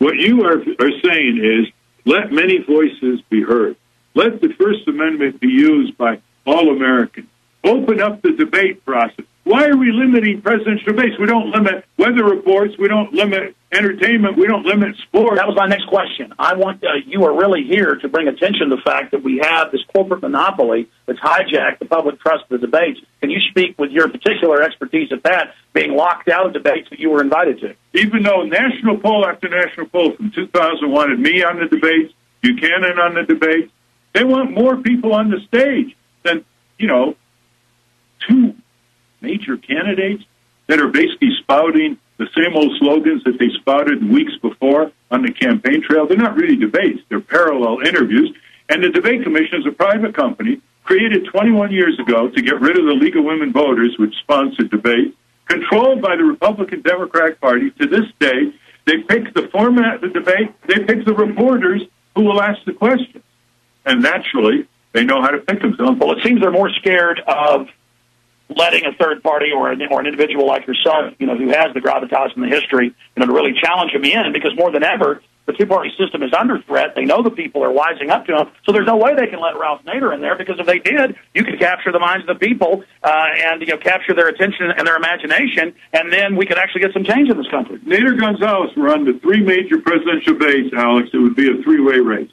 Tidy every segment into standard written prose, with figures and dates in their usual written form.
What you are saying is, let many voices be heard. Let the First Amendment be used by all Americans. Open up the debate process. Why are we limiting presidential debates? We don't limit weather reports. We don't limit entertainment. We don't limit sports. That was my next question. I want you are really here to bring attention to the fact that we have this corporate monopoly that's hijacked the public trust of the debates. Can you speak with your particular expertise at that, being locked out of debates that you were invited to? Even though national poll after national poll from 2000 wanted me on the debates, Buchanan on the debates, they want more people on the stage than, two major candidates that are basically spouting the same old slogans that they spouted weeks before on the campaign trail. They're not really debates. They're parallel interviews. And the Debate Commission is a private company created 21 years ago to get rid of the League of Women Voters, which sponsored debates, controlled by the Republican Democratic Party. To this day, they pick the format of the debate. They pick the reporters who will ask the questions. And naturally, they know how to pick them. Well, it seems they're more scared of letting a third party or an individual like yourself, who has the gravitas and the history, to really challenge them in, because more than ever, the two-party system is under threat. They know the people are wising up to them, so there's no way they can let Ralph Nader in there, because if they did, you could capture the minds of the people and capture their attention and their imagination, and then we could actually get some change in this country. Nader Gonzalez were on the three major presidential debates, Alex. It would be a three-way race.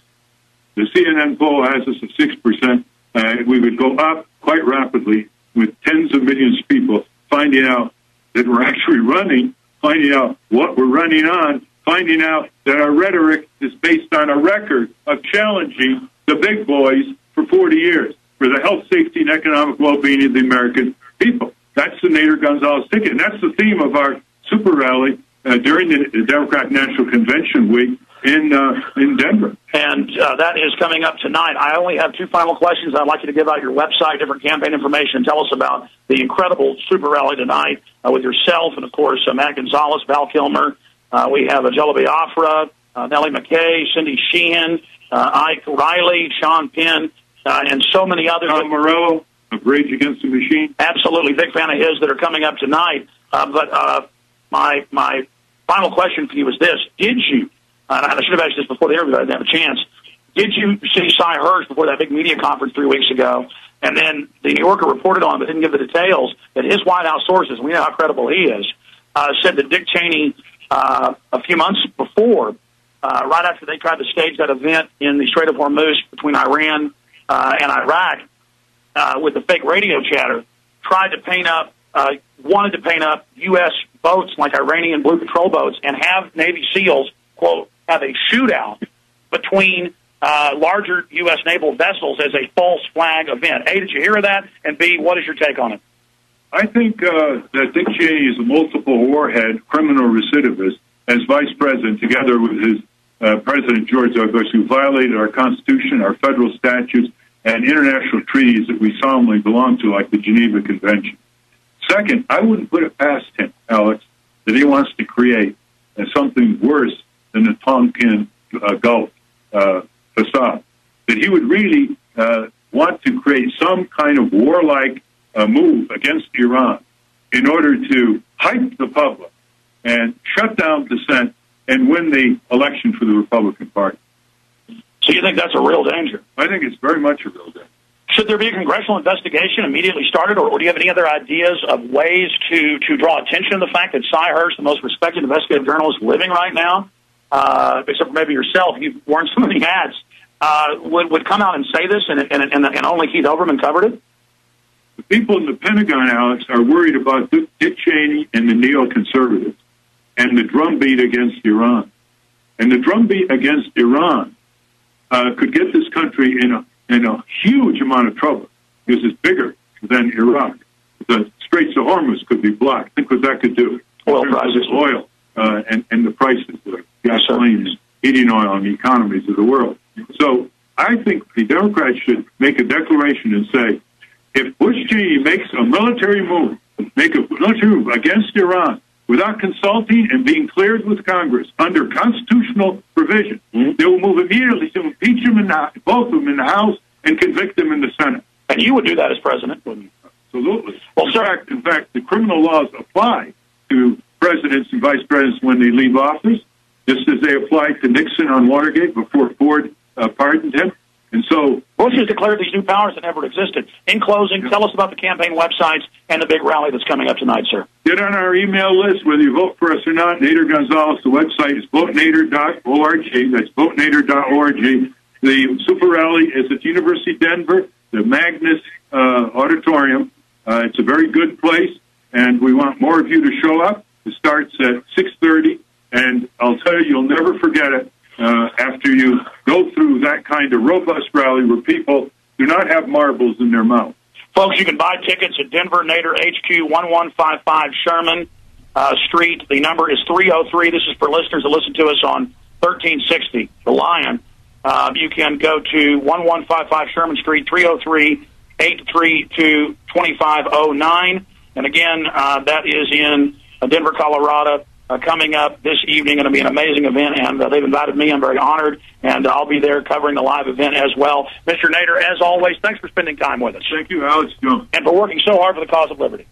The CNN poll has us at 6%. We would go up quite rapidly with tens of millions of people finding out that we're actually running, finding out what we're running on, finding out that our rhetoric is based on a record of challenging the big boys for 40 years for the health, safety, and economic well-being of the American people. That's the Nader Gonzalez ticket, and that's the theme of our super rally during the Democratic National Convention week in Denver. And that is coming up tonight. I only have two final questions. I'd like you to give out your website, different campaign information, and tell us about the incredible super rally tonight with yourself and, of course, Matt Gonzalez, Val Kilmer. We have Angela Biafra, Nellie McKay, Cindy Sheehan, Ike Riley, Sean Penn, and so many others. Tom Morello of Rage Against the Machine. Absolutely. Big fan of his that are coming up tonight. But my final question for you is this. Did you, and I should have asked this before the interview, I didn't have a chance, did you see Cy Hirsch before that big media conference 3 weeks ago? And then the New Yorker reported on, but didn't give the details, that his White House sources, we know how credible he is, said that Dick Cheney, a few months before, right after they tried to stage that event in the Strait of Hormuz between Iran and Iraq with the fake radio chatter, tried to paint up, wanted to paint up U.S. boats like Iranian blue patrol boats and have Navy SEALs, quote, have a shootout between larger U.S. naval vessels as a false flag event. A, did you hear of that? And B, what is your take on it? I think that Dick Cheney is a multiple warhead criminal recidivist as vice president, together with his President George W. Bush, who violated our Constitution, our federal statutes, and international treaties that we solemnly belong to, like the Geneva Convention. Second, I wouldn't put it past him, Alex, that he wants to create something worse than the Tonkin Gulf facade, that he would really want to create some kind of warlike move against Iran in order to hype the public and shut down dissent and win the election for the Republican Party. So you think that's a real danger? I think it's very much a real danger. Should there be a congressional investigation immediately started, or do you have any other ideas of ways to draw attention to the fact that Cy Hirsch, the most respected investigative journalist living right now, except for maybe yourself, you've worn so many hats, would come out and say this and only Keith Olbermann covered it? The people in the Pentagon, Alex, are worried about Dick Cheney and the neoconservatives and the drumbeat against Iran. And the drumbeat against Iran could get this country in a huge amount of trouble because it's bigger than Iraq. The Straits of Hormuz could be blocked. Think what that could do. Oil prices. Oil and the prices of gasoline, heating oil, and the economies of the world. So I think the Democrats should make a declaration and say, if Bush Cheney makes a military move, against Iran without consulting and being cleared with Congress under constitutional provision, they will move immediately to impeach him both of them in the House and convict him in the Senate. And you would do that as president, wouldn't you? Absolutely. Well, in fact, the criminal laws apply to presidents and vice presidents when they leave office. just as they applied to Nixon on Watergate before Ford pardoned him. And so Bush has declared these new powers that never existed. In closing, tell us about the campaign websites and the big rally that's coming up tonight, sir. Get on our email list, whether you vote for us or not. Nader Gonzalez, the website is votenader.org. That's votenader.org. The super rally is at the University of Denver, the Magnus Auditorium. It's a very good place, and we want more of you to show up. It starts at 6:30, and I'll tell you, you'll never forget it after you go through that kind of robust rally where people do not have marbles in their mouth. Folks, you can buy tickets at Denver Nader HQ, 1155 Sherman Street. The number is 303. This is for listeners that listen to us on 1360, The Lion. You can go to 1155 Sherman Street, 303-832-2509. And again, that is in Denver, Colorado. Coming up this evening, going to be an amazing event, and they've invited me. I'm very honored, and I'll be there covering the live event as well. Mr. Nader, as always, thanks for spending time with us. Thank you, Alex. And for working so hard for the cause of liberty.